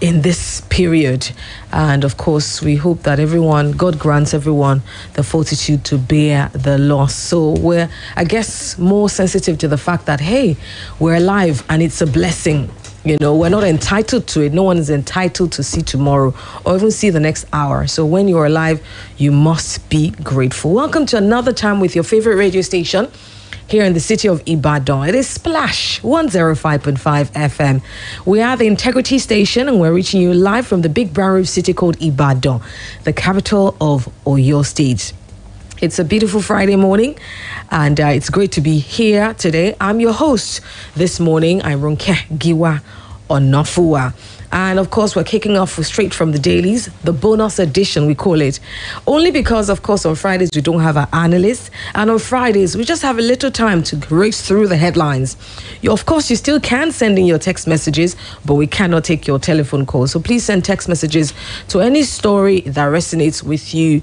in this period. And of course, we hope that God grants everyone the fortitude to bear the loss. So we're, I guess, more sensitive to the fact that, hey, we're alive and it's a blessing. We're not entitled to it. No one is entitled to see tomorrow or even see the next hour. So when you're alive, you must be grateful. Welcome to another time with your favorite radio station here in the city of Ibadan. It is Splash 105.5 FM. We are the Integrity Station and we're reaching you live from the big brown roof city called Ibadan, the capital of Oyo State. It's a beautiful Friday morning, and it's great to be here today. I'm your host this morning. I'm Ronke Giwa Onafuwa. And of course, we're kicking off straight from the dailies, the bonus edition, we call it. Only because, of course, on Fridays, we don't have our analysts. And on Fridays, we just have a little time to race through the headlines. Of course, you still can send in your text messages, but we cannot take your telephone calls. So please send text messages to any story that resonates with you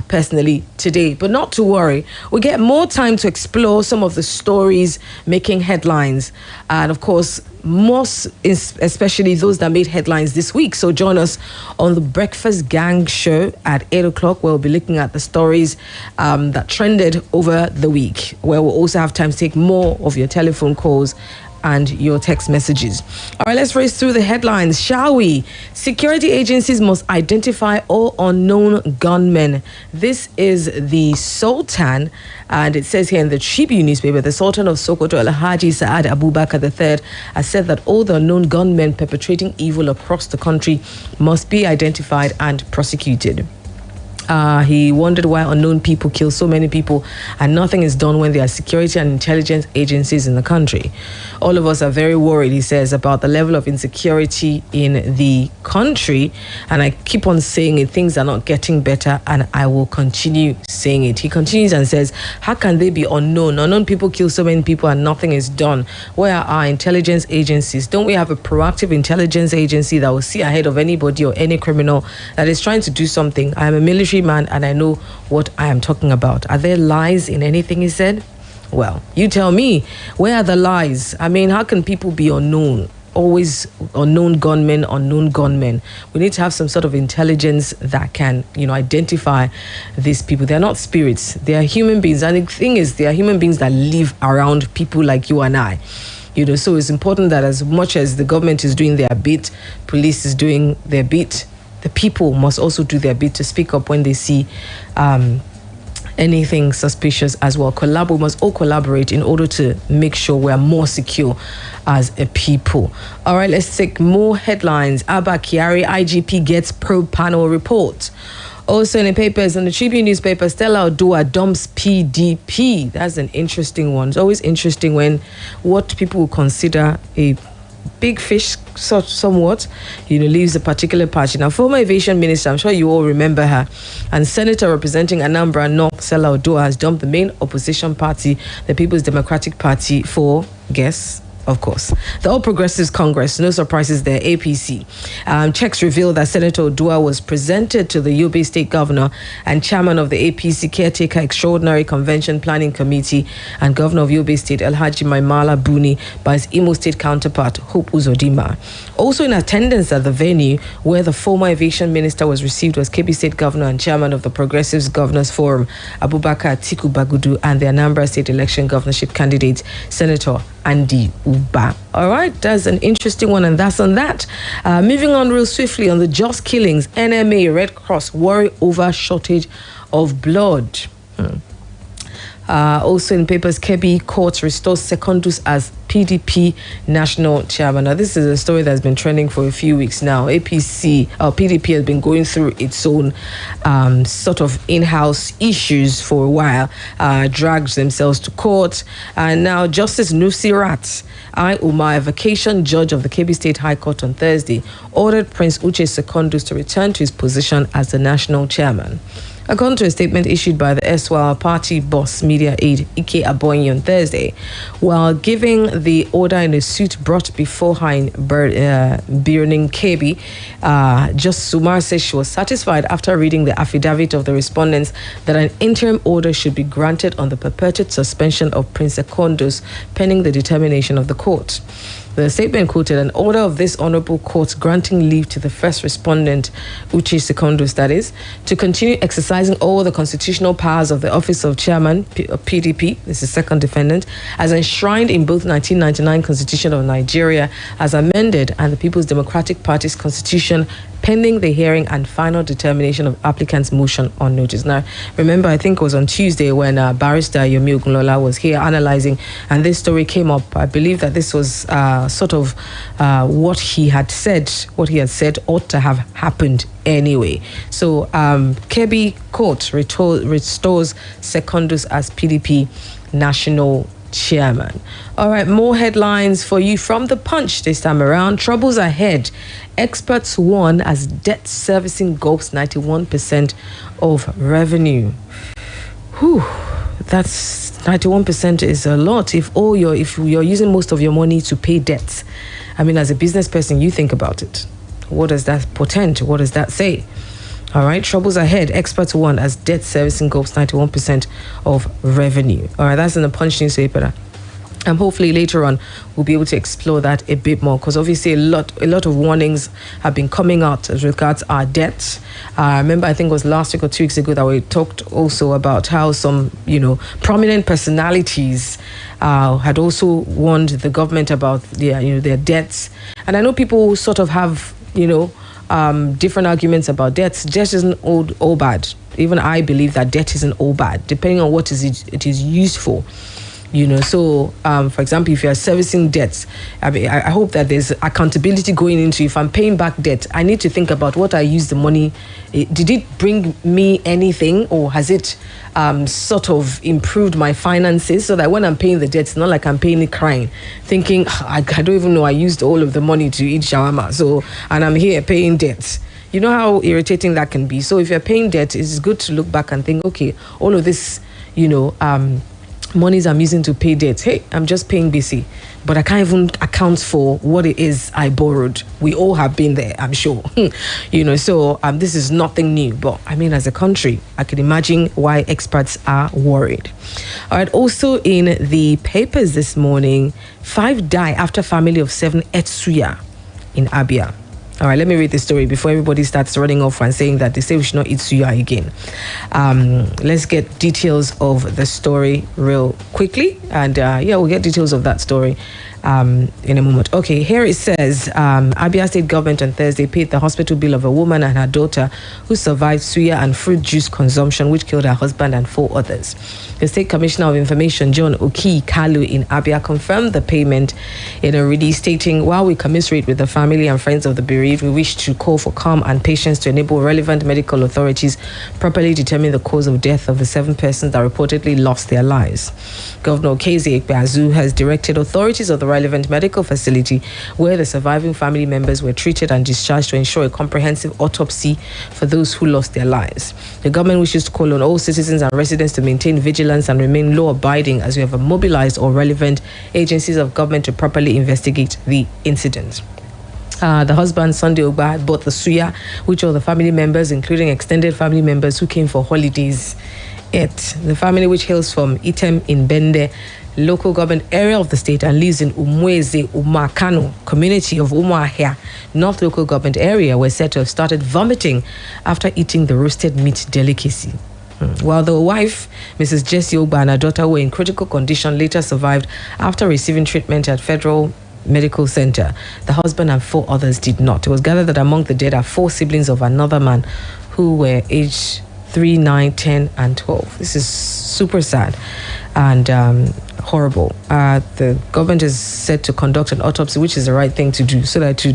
personally today. But not to worry, we get more time to explore some of the stories making headlines. And of course, especially those that made headlines this week. So join us on the Breakfast Gang show at 8 o'clock, where we'll be looking at the stories that trended over the week, where we'll also have time to take more of your telephone calls and your text messages. All right, let's race through the headlines, shall we? Security agencies must identify all unknown gunmen. This is the Sultan, and it says here in the Tribune newspaper, the Sultan of Sokoto, Alhaji Saad Abubakar III, has said that all the unknown gunmen perpetrating evil across the country must be identified and prosecuted. He wondered why unknown people kill so many people and nothing is done when there are security and intelligence agencies in the country. All of us are very worried, he says, about the level of insecurity in the country. And I keep on saying it, things are not getting better, and I will continue saying it. He continues and says, how can they be unknown? Unknown people kill so many people and nothing is done. Where are our intelligence agencies? Don't we have a proactive intelligence agency that will see ahead of anybody or any criminal that is trying to do something? I am a military man and I know what I am talking about. Are there lies in anything he said? Well, you tell me, where are the lies? I mean, how can people be unknown? Always unknown gunmen. We need to have some sort of intelligence that can, identify these people. They're not spirits. They are human beings. And the thing is, they are human beings that live around people like you and I. So it's important that as much as the government is doing their bit, police is doing their bit, the people must also do their bit to speak up when they see anything suspicious as well. We must all collaborate in order to make sure we're more secure as a people. All right, let's take more headlines. Abba Kyari, IGP gets probe panel report. Also in the papers, in the Tribune newspaper, Stella Odua dumps PDP. That's an interesting one. It's always interesting when what people will consider a big fish, somewhat, leaves a particular party. Now, former aviation minister, I'm sure you all remember her, and senator representing Anambra North, Stella Odua, has dumped the main opposition party, the People's Democratic Party, for, guess, of course, the All Progressives Congress. No surprises there, APC. Checks reveal that Senator Odua was presented to the Yobe State Governor and Chairman of the APC Caretaker Extraordinary Convention Planning Committee and Governor of Yobe State, Alhaji Maimala Buni, by his Imo State counterpart, Hope Uzodinma. Also in attendance at the venue where the former aviation minister was received was Kebbi State Governor and Chairman of the Progressives Governors Forum, Abubakar Atiku Bagudu, and the Anambra State election governorship candidate, Senator Andy Uba. All right, that's an interesting one, and that's on that. Moving on real swiftly on the just killings, NMA, Red Cross worry over shortage of blood. Also in papers, Kebbi court restores Secondus as PDP national chairman. Now, this is a story that's been trending for a few weeks now. PDP has been going through its own sort of in-house issues for a while, dragged themselves to court. And now Justice Nusirat Umar, a vacation judge of the Kebbi State High Court on Thursday, ordered Prince Uche Secondus to return to his position as the national chairman. According to a statement issued by the erstwhile party boss media aide Ike Abonyi on Thursday, while giving the order in a suit brought before her in Birnin Kebbi, Justice Umar says she was satisfied after reading the affidavit of the respondents that an interim order should be granted on the purported suspension of Prince Secondus pending the determination of the court. The statement quoted an order of this honorable court granting leave to the first respondent, Uche Secondus, that is, to continue exercising all the constitutional powers of the office of chairman, PDP, this is second defendant, as enshrined in both 1999 Constitution of Nigeria as amended and the People's Democratic Party's Constitution, pending the hearing and final determination of applicant's motion on notice. Now, remember, I think it was on Tuesday when Barrister Yomi Ogunlola was here analyzing, and this story came up. I believe that this was sort of what he had said ought to have happened anyway. So, Kebbi Court restores Secondus as PDP national chairman. All right, more headlines for you from The Punch this time around. Troubles ahead. Experts warn as debt servicing gulps 91% of revenue. Whew, that's 91% is a lot. If you're using most of your money to pay debts, I mean, as a business person, you think about it. What does that portend? What does that say? All right, troubles ahead. Experts warn as debt servicing gulps 91% of revenue. All right, that's in the Punch newspaper. Hopefully later on we'll be able to explore that a bit more, because obviously a lot of warnings have been coming out as regards our debts. I remember, I think it was last week or 2 weeks ago, that we talked also about how some prominent personalities had also warned the government about their debts. And I know people sort of have different arguments about debts. Debt isn't all bad. Even I believe that debt isn't all bad, depending on what it is used for. So for example, if you are servicing debts, I hope that there's accountability going into, if I'm paying back debt, I need to think about what I use the money. Did it bring me anything, or has it sort of improved my finances, so that when I'm paying the debt, it's not like I'm paying it crying, thinking I don't even know I used all of the money to eat shawarma, and I'm here paying debts. You know how irritating that can be. So if you're paying debt, it's good to look back and think, okay, all of this, monies I'm using to pay debts, hey, I'm just paying BC, but I can't even account for what it is I borrowed. We all have been there, I'm sure. So this is nothing new, but I mean, as a country, I can imagine why experts are worried. All right, also in the papers this morning, 5 die after family of 7 ate suya in Abia. All right, let me read the story before everybody starts running off and saying that they say we should not eat suya again. Let's get details of the story real quickly. And we'll get details of that story in a moment. Okay, here it says, Abia State government on Thursday paid the hospital bill of a woman and her daughter who survived suya and fruit juice consumption, which killed her husband and 4 others. The State Commissioner of Information, John Oki Kalu in Abia, confirmed the payment in a release, stating, while we commiserate with the family and friends of the bereaved, we wish to call for calm and patience to enable relevant medical authorities properly determine the cause of death of the 7 persons that reportedly lost their lives. Governor Keze Ekpeazu has directed authorities of the relevant medical facility where the surviving family members were treated and discharged to ensure a comprehensive autopsy for those who lost their lives. The government wishes to call on all citizens and residents to maintain vigilance and remain law-abiding, as we have mobilized all relevant agencies of government to properly investigate the incident. The husband, Sunday Ogba, had bought the suya, which all the family members, including extended family members who came for holidays, ate. The family, which hails from Item in Bende, local government area of the state, and lives in Umweze Umakano community of Umuahia, North local government area, were said to have started vomiting after eating the roasted meat delicacy. While the wife, Mrs. Jessie Ogba, and her daughter were in critical condition, later survived after receiving treatment at Federal Medical Center, the husband and 4 others did not. It was gathered that among the dead are 4 siblings of another man who were aged 3, 9, 10, and 12. This is super sad and horrible. The government is set to conduct an autopsy, which is the right thing to do, so that to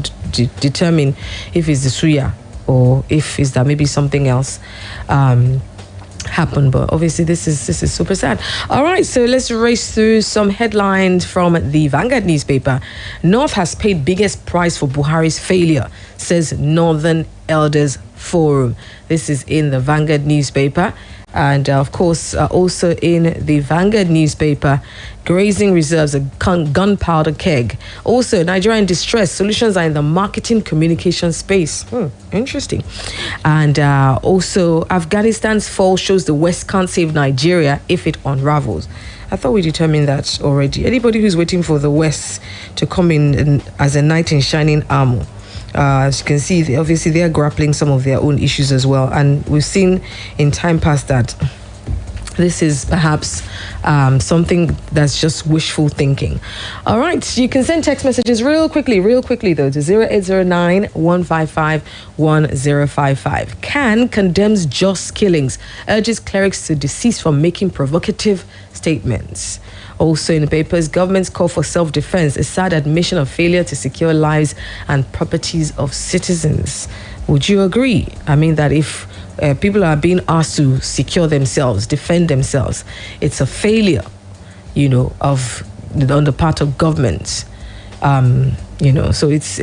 determine if it's the suya or if it's that maybe something else happened. But obviously this is super sad. All right, so let's race through some headlines from the Vanguard newspaper. North has paid biggest price for Buhari's failure, says Northern Elders Forum. This is in the Vanguard newspaper. And of course, also in the Vanguard newspaper, grazing reserves a gunpowder keg. Also, Nigeria in distress. Solutions are in the marketing communication space. Interesting. And also, Afghanistan's fall shows the West can't save Nigeria if it unravels. I thought we determined that already. Anybody who's waiting for the West to come in as a knight in shining armor, as you can see, obviously they are grappling some of their own issues as well. And we've seen in time past that this is perhaps something that's just wishful thinking. All right, you can send text messages real quickly though, to 0809 155 1055. CAN condemns just killings, urges clerics to desist from making provocative statements. Also in the papers, government's call for self-defense, a sad admission of failure to secure lives and properties of citizens. Would you agree? I mean that if people are being asked to secure themselves, defend themselves, it's a failure, of on the part of government. So it's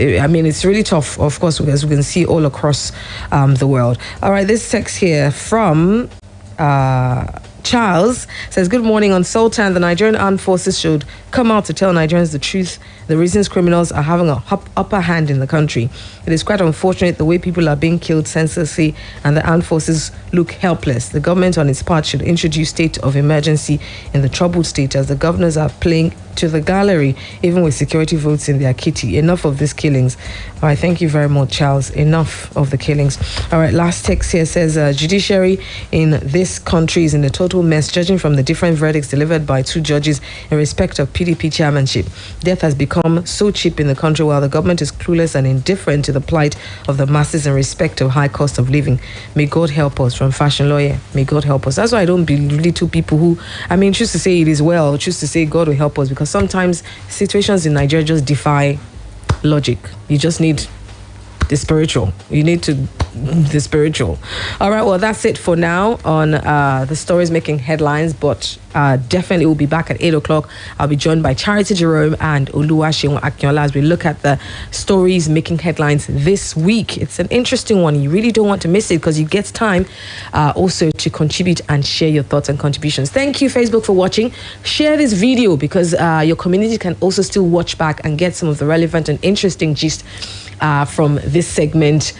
really tough, of course, as we can see all across the world. All right, this text here from Charles says, good morning. On Sultan, the Nigerian armed forces should come out to tell Nigerians the truth, the reasons criminals are having a upper hand in the country. It is quite unfortunate the way people are being killed senselessly and the armed forces look helpless. The government on its part should introduce state of emergency in the troubled state, as the governors are playing to the gallery, even with security votes in their kitty. Enough of these killings. All right, thank you very much, Charles. Enough of the killings. All right, last text here says, judiciary in this country is in a total mess, judging from the different verdicts delivered by two judges in respect of PDP chairmanship. Death has become so cheap in the country, while the government is clueless and indifferent to the plight of the masses in respect of high cost of living. May God help us. From Fashion Lawyer, may God help us. That's why I don't believe to people who, choose to say it is well, choose to say God will help us, because sometimes situations in Nigeria just defy logic. You just need the spiritual. The spiritual. All right, well, that's it for now on the stories making headlines, but definitely we'll be back at 8 o'clock. I'll be joined by Charity Jerome and Oluwaseun Akinola as we look at the stories making headlines this week. It's an interesting one. You really don't want to miss it, because you get time also to contribute and share your thoughts and contributions. Thank you, Facebook, for watching. Share this video, because your community can also still watch back and get some of the relevant and interesting gist from this segment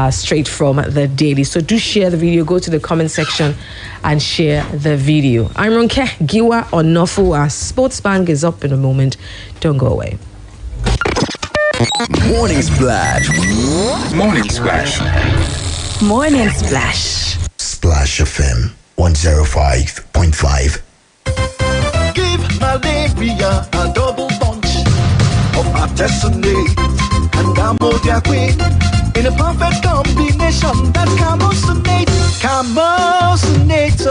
straight from the daily. So do share the video, go to the comment section and share the video. I'm Ronke Giwa Onafuwa. Sports Bang is up in a moment. Don't go away. Morning Splash. Morning Splash. Morning Splash. Splash FM 105.5. Give malaria a double punch of artesunate and ammonia queen in a perfect combination that camosunate.